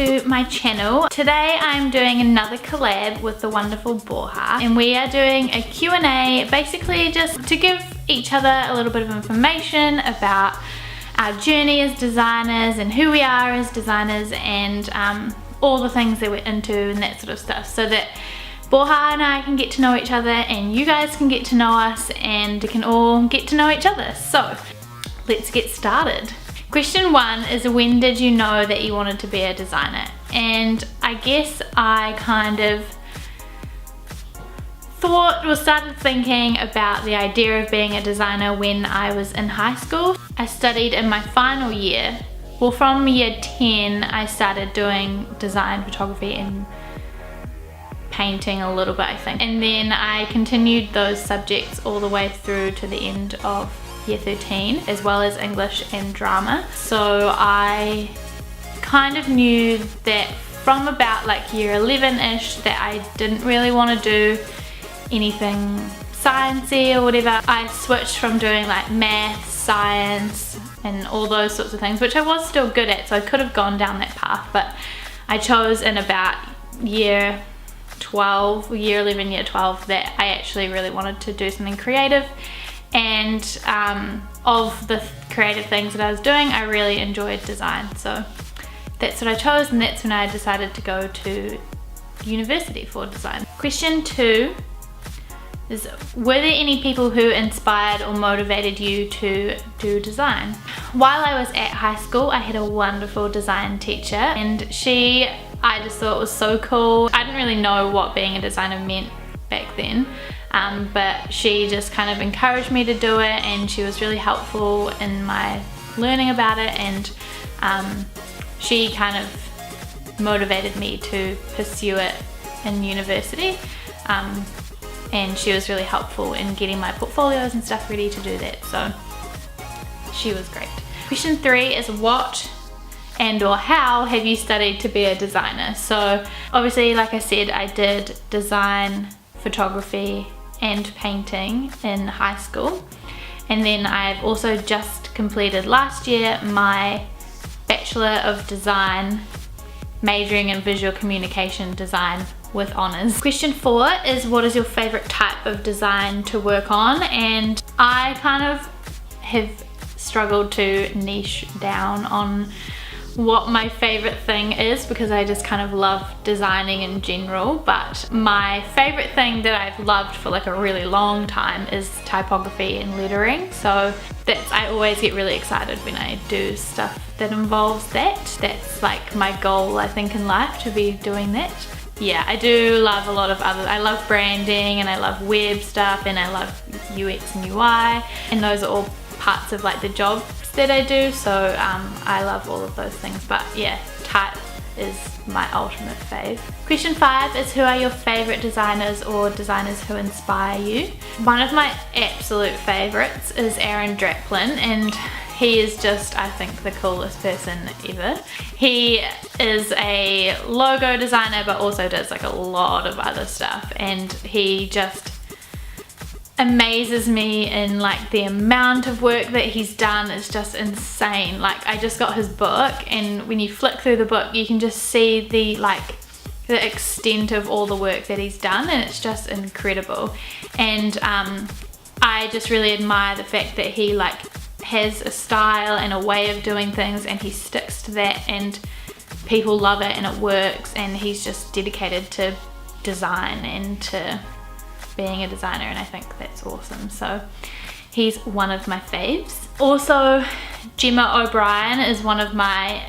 to my channel. Today I'm doing another collab with the wonderful Borja, and we are doing a Q&A, basically just to give each other a little bit of information about our journey as designers and who we are as designers, and all the things that we're into and that sort of stuff, so that Borja and I can get to know each other and you guys can get to know us and can all get to know each other. So let's get started. Question 1 is, when did you know that you wanted to be a designer? And I guess I kind of started thinking about the idea of being a designer when I was in high school. I studied in my final year. Well, from year 10 I started doing design, photography and painting a little bit, I think. And then I continued those subjects all the way through to the end of year 13, as well as English and drama. So I kind of knew that from about like year 11-ish that I didn't really want to do anything sciencey or whatever. I switched from doing like math, science and all those sorts of things, which I was still good at, so I could have gone down that path, but I chose in about year 11, year 12 that I actually really wanted to do something creative. And of the creative things that I was doing, I really enjoyed design, so that's what I chose, and that's when I decided to go to university for design. Question 2 is, were there any people who inspired or motivated you to do design? While I was at high school, I had a wonderful design teacher, and I just thought it was so cool. I didn't really know what being a designer meant back then, but she just kind of encouraged me to do it, and she was really helpful in my learning about it, and she kind of motivated me to pursue it in university. And she was really helpful in getting my portfolios and stuff ready to do that, so she was great. Question 3 is, what and or how have you studied to be a designer? So obviously, like I said, I did design, photography and painting in high school, and then I've also just completed last year my Bachelor of Design, majoring in visual communication design with honours. Question 4 is, what is your favourite type of design to work on? And I kind of have struggled to niche down on what my favourite thing is, because I just kind of love designing in general, but my favourite thing that I've loved for like a really long time is typography and lettering. So I always get really excited when I do stuff that involves that. That's like my goal, I think, in life, to be doing that. Yeah, I do love a lot of other, I love branding and I love web stuff and I love UX and UI, and those are all parts of like the jobs that I do, so I love all of those things. But yeah, type is my ultimate fave. Question 5 is, who are your favourite designers or designers who inspire you? One of my absolute favourites is Aaron Draplin, and he is just, I think, the coolest person ever. He is a logo designer but also does like a lot of other stuff, and he just amazes me in like the amount of work that he's done. It's just insane. Like, I just got his book, and when you flick through the book you can just see the extent of all the work that he's done, and it's just incredible. And I just really admire the fact that he like has a style and a way of doing things, and he sticks to that, and people love it and it works, and he's just dedicated to design and to being a designer, and I think that's awesome. So he's one of my faves. Also, Gemma O'Brien is one of my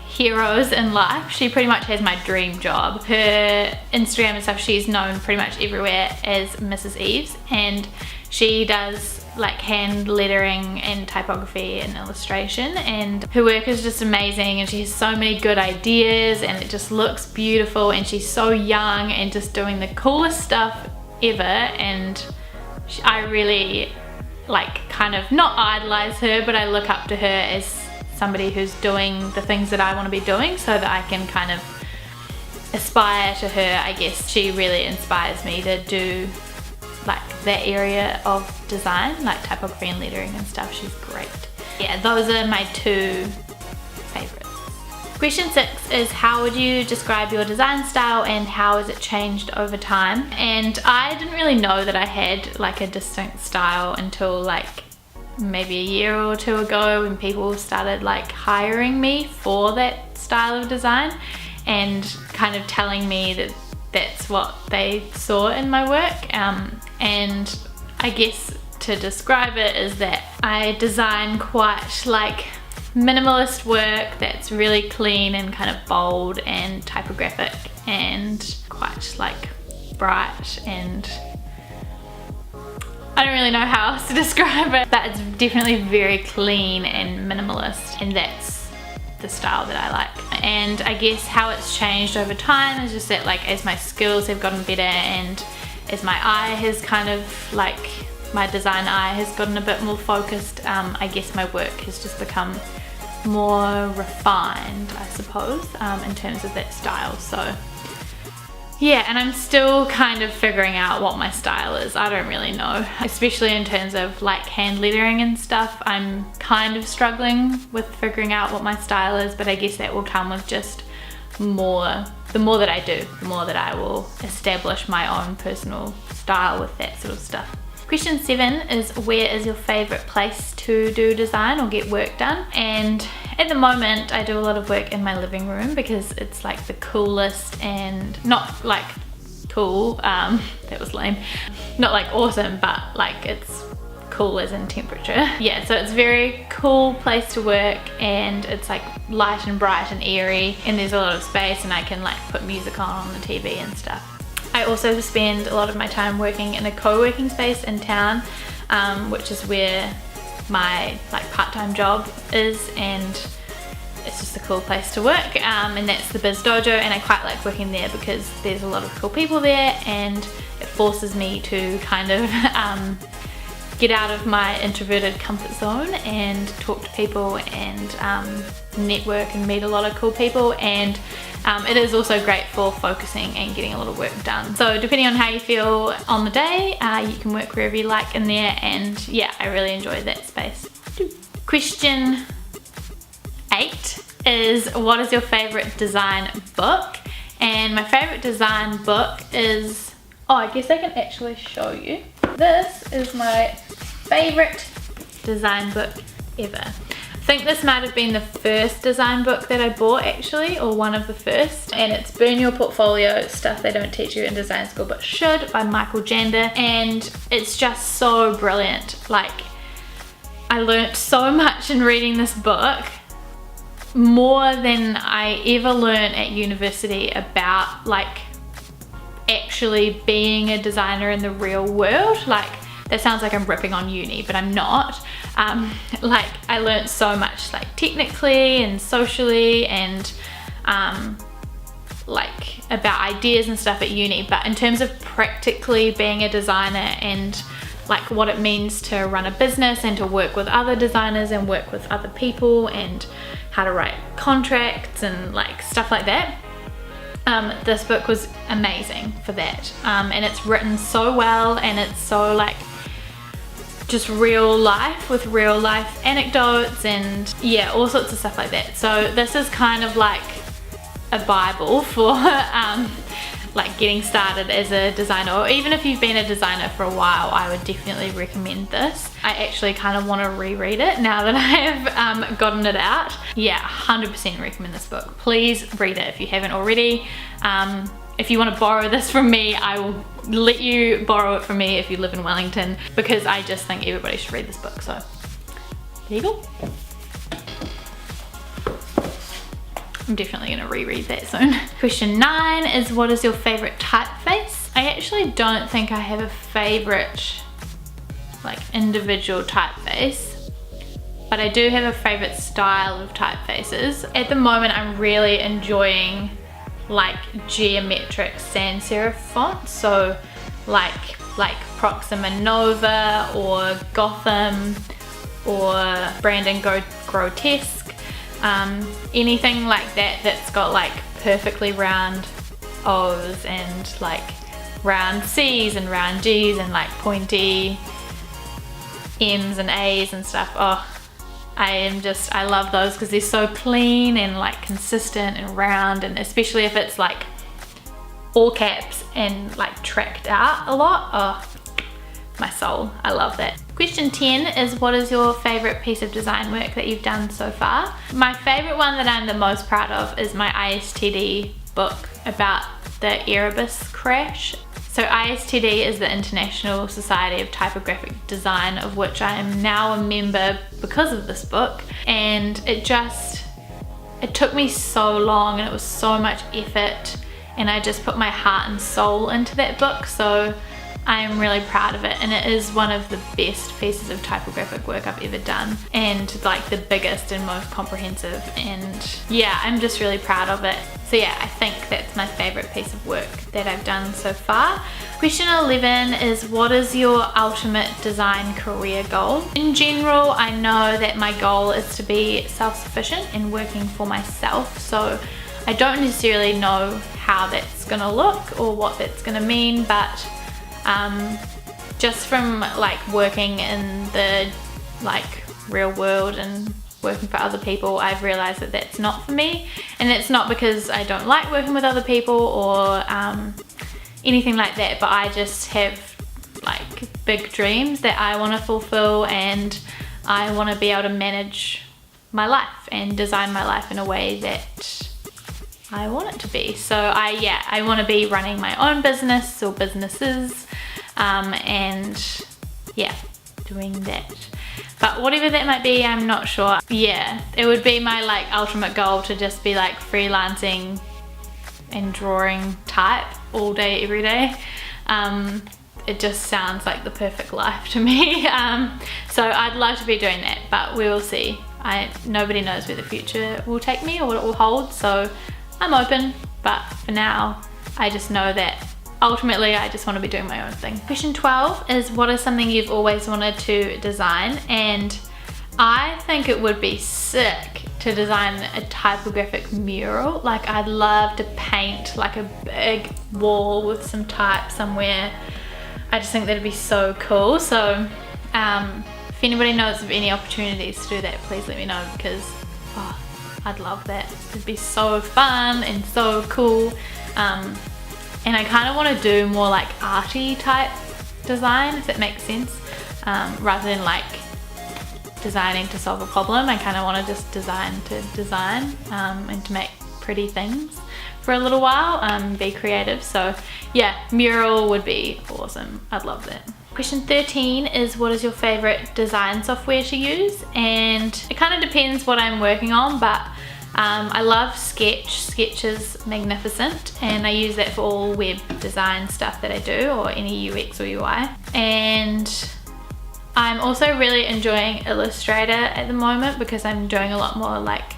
heroes in life. She pretty much has my dream job. Her Instagram and stuff, she's known pretty much everywhere as Mrs. Eves, and she does like hand lettering and typography and illustration, and her work is just amazing, and she has so many good ideas and it just looks beautiful, and she's so young and just doing the coolest stuff ever. And I really like kind of not idolize her, but I look up to her as somebody who's doing the things that I want to be doing, so that I can kind of aspire to her, I guess. She really inspires me to do like that area of design, like typography and lettering and stuff. She's great. Yeah, those are my two favorites. Question 6 is, how would you describe your design style and how has it changed over time? And I didn't really know that I had like a distinct style until like maybe a year or two ago, when people started like hiring me for that style of design and kind of telling me that that's what they saw in my work. And I guess to describe it is that I design quite like minimalist work that's really clean and kind of bold and typographic and quite like bright, and I don't really know how else to describe it, but it's definitely very clean and minimalist, and that's the style that I like. And I guess how it's changed over time is just that like as my skills have gotten better and as my eye has kind of like, my design eye has gotten a bit more focused, I guess my work has just become more refined, I suppose, in terms of that style. So yeah, and I'm still kind of figuring out what my style is. I don't really know, especially in terms of like hand lettering and stuff. I'm kind of struggling with figuring out what my style is, but I guess that will come with just the more that I do, the more that I will establish my own personal style with that sort of stuff. Question 7 is, where is your favorite place to do design or get work done? And at the moment I do a lot of work in my living room because it's like the coolest, and not like cool, that was lame, not like awesome, but like it's cool as in temperature. Yeah, so it's a very cool place to work, and it's like light and bright and airy, and there's a lot of space, and I can like put music on the TV and stuff. I also spend a lot of my time working in a co-working space in town, which is where my like part-time job is, and it's just a cool place to work, and that's the Biz Dojo, and I quite like working there because there's a lot of cool people there, and it forces me to kind of get out of my introverted comfort zone and talk to people and network and meet a lot of cool people, and it is also great for focusing and getting a lot of work done. So depending on how you feel on the day, you can work wherever you like in there, and yeah, I really enjoy that space. Question 8 is, what is your favorite design book? And my favorite design book is, oh, I guess I can actually show you. This is my favorite design book ever. I think this might have been the first design book that I bought actually, or one of the first, and it's Burn Your Portfolio, Stuff They Don't Teach You in Design School But Should by Michael Jander, and it's just so brilliant. Like, I learnt so much in reading this book, more than I ever learnt at university about like actually being a designer in the real world. Like, that sounds like I'm ripping on uni, but I'm not. Like, I learned so much like technically and socially and like about ideas and stuff at uni, but in terms of practically being a designer and like what it means to run a business and to work with other designers and work with other people and how to write contracts and like stuff like that, this book was amazing for that. And it's written so well, and it's so like just real life with real life anecdotes and yeah, all sorts of stuff like that. So this is kind of like a Bible for like getting started as a designer, or even if you've been a designer for a while, I would definitely recommend this. I actually kind of want to reread it now that I have gotten it out. Yeah, 100% recommend this book. Please read it if you haven't already. If you want to borrow this from me, I will let you borrow it from me if you live in Wellington, because I just think everybody should read this book. So there you go. I'm definitely going to reread that soon. Question 9 is, what is your favorite typeface? I actually don't think I have a favorite like individual typeface, but I do have a favorite style of typefaces. At the moment I'm really enjoying like geometric sans serif fonts, so like Proxima Nova or Gotham or Brandon Grotesque. Anything like that that's got like perfectly round O's and like round C's and round G's and like pointy M's and A's and stuff. Oh, I love those because they're so clean and like consistent and round, and especially if it's like all caps and like tracked out a lot. Oh, my soul, I love that. Question 10 is, what is your favorite piece of design work that you've done so far? My favorite one that I'm the most proud of is my ISTD book about the Erebus crash. So ISTD is the International Society of Typographic Design, of which I am now a member because of this book. And it took me so long and it was so much effort, and I just put my heart and soul into that book. So I am really proud of it, and it is one of the best pieces of typographic work I've ever done, and like the biggest and most comprehensive, and yeah, I'm just really proud of it. So yeah, I think that's my favorite piece of work that I've done so far. Question 11 is, what is your ultimate design career goal? In general, I know that my goal is to be self-sufficient and working for myself, so I don't necessarily know how that's gonna look or what that's gonna mean, but just from like working in the like real world and working for other people, I've realized that that's not for me. And it's not because I don't like working with other people or anything like that, but I just have like big dreams that I want to fulfill, and I want to be able to manage my life and design my life in a way that I want it to be. So I want to be running my own business or businesses, and yeah, doing that. But whatever that might be, I'm not sure. Yeah, it would be my like ultimate goal to just be like freelancing and drawing type all day, every day. It just sounds like the perfect life to me. So I'd love to be doing that, but we will see. Nobody knows where the future will take me or what it will hold, so I'm open, but for now, I just know that ultimately I just want to be doing my own thing. Question 12 is, what is something you've always wanted to design? And I think it would be sick to design a typographic mural. Like, I'd love to paint like a big wall with some type somewhere. I just think that'd be so cool. So if anybody knows of any opportunities to do that, please let me know, because I'd love that. It'd be so fun and so cool. And I kind of want to do more like arty type design, if that makes sense, rather than like designing to solve a problem. I kind of want to just design to design, and to make pretty things for a little while, be creative. So yeah, mural would be awesome. I'd love that. Question 13 is, what is your favorite design software to use? And it kind of depends what I'm working on, but I love Sketch. Sketch is magnificent, and I use that for all web design stuff that I do, or any UX or UI. And I'm also really enjoying Illustrator at the moment, because I'm doing a lot more like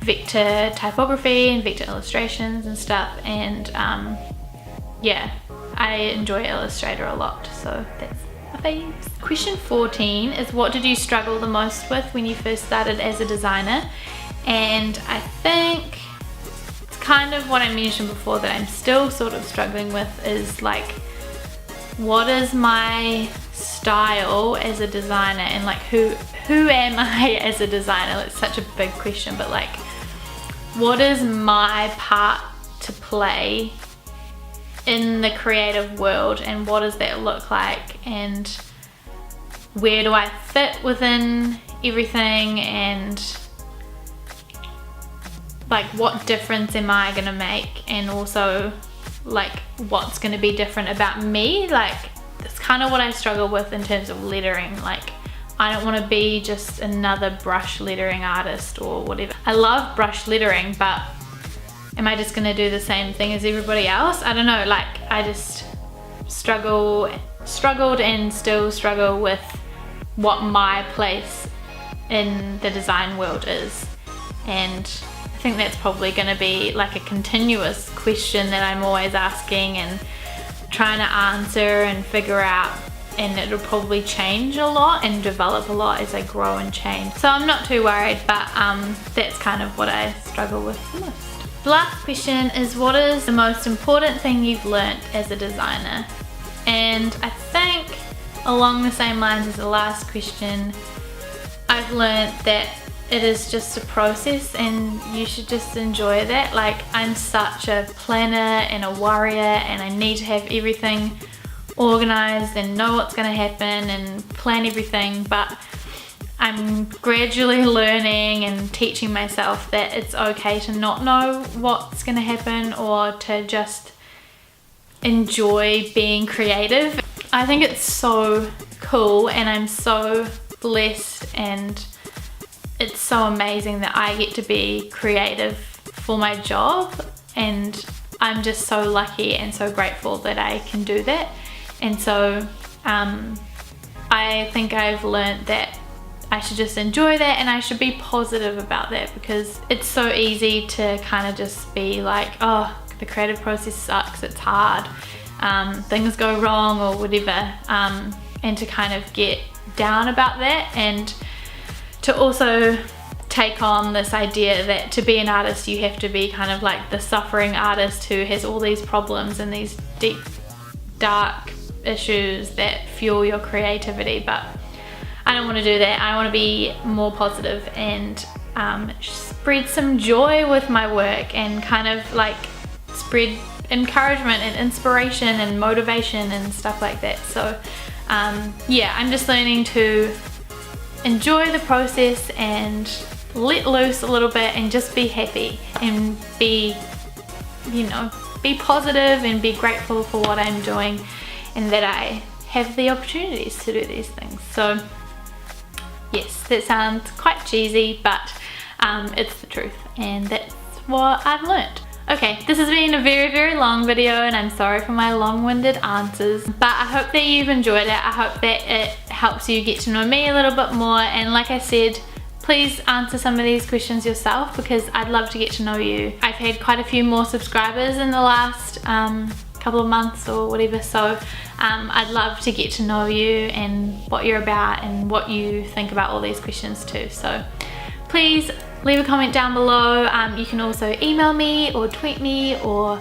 vector typography and vector illustrations and stuff, and yeah, I enjoy Illustrator a lot, so that's my faves. Question 14 is, what did you struggle the most with when you first started as a designer? And I think it's kind of what I mentioned before that I'm still sort of struggling with, is like, what is my style as a designer, and like who am I as a designer? It's such a big question, but like, what is my part to play in the creative world, and what does that look like, and where do I fit within everything, and like what difference am I gonna make, and also like what's gonna be different about me. Like, that's kind of what I struggle with in terms of lettering. Like, I don't want to be just another brush lettering artist or whatever. I love brush lettering, but am I just gonna do the same thing as everybody else? I don't know, like, I just struggled and still struggle with what my place in the design world is. And I think that's probably gonna be like a continuous question that I'm always asking and trying to answer and figure out, and it'll probably change a lot and develop a lot as I grow and change. So I'm not too worried, but that's kind of what I struggle with the most. The last question is, what is the most important thing you've learnt as a designer? And I think along the same lines as the last question, I've learned that it is just a process and you should just enjoy that. Like, I'm such a planner and a worrier, and I need to have everything organized and know what's going to happen and plan everything, but I'm gradually learning and teaching myself that it's okay to not know what's going to happen, or to just enjoy being creative. I think it's so cool, and I'm so blessed, and it's so amazing that I get to be creative for my job, and I'm just so lucky and so grateful that I can do that. And so I think I've learned that I should just enjoy that, and I should be positive about that, because it's so easy to kind of just be like, oh, the creative process sucks, it's hard, things go wrong or whatever, and to kind of get down about that, and to also take on this idea that to be an artist you have to be kind of like the suffering artist who has all these problems and these deep, dark issues that fuel your creativity. But I don't want to do that. I want to be more positive and spread some joy with my work, and kind of like spread encouragement and inspiration and motivation and stuff like that. So yeah, I'm just learning to enjoy the process and let loose a little bit, and just be happy and be, you know, be positive and be grateful for what I'm doing, and that I have the opportunities to do these things. So yes, that sounds quite cheesy, but it's the truth, and that's what I've learned. Okay, this has been a very, very long video, and I'm sorry for my long-winded answers, but I hope that you've enjoyed it. I hope that it helps you get to know me a little bit more, and like I said, please answer some of these questions yourself, because I'd love to get to know you. I've had quite a few more subscribers in the last couple of months or whatever, so I'd love to get to know you and what you're about and what you think about all these questions too. So please leave a comment down below. You can also email me or tweet me, or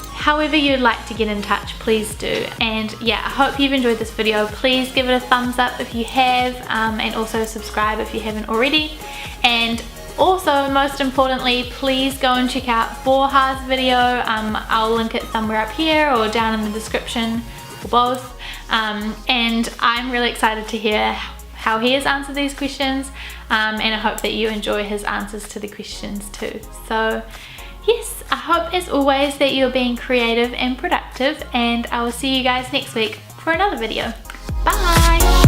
however you'd like to get in touch, please do. And yeah, I hope you've enjoyed this video. Please give it a thumbs up if you have, and also subscribe if you haven't already. And also, most importantly, please go and check out Borja's video. I'll link it somewhere up here or down in the description, or both. And I'm really excited to hear how he has answered these questions, and I hope that you enjoy his answers to the questions too. So yes, I hope as always that you're being creative and productive, and I will see you guys next week for another video. Bye!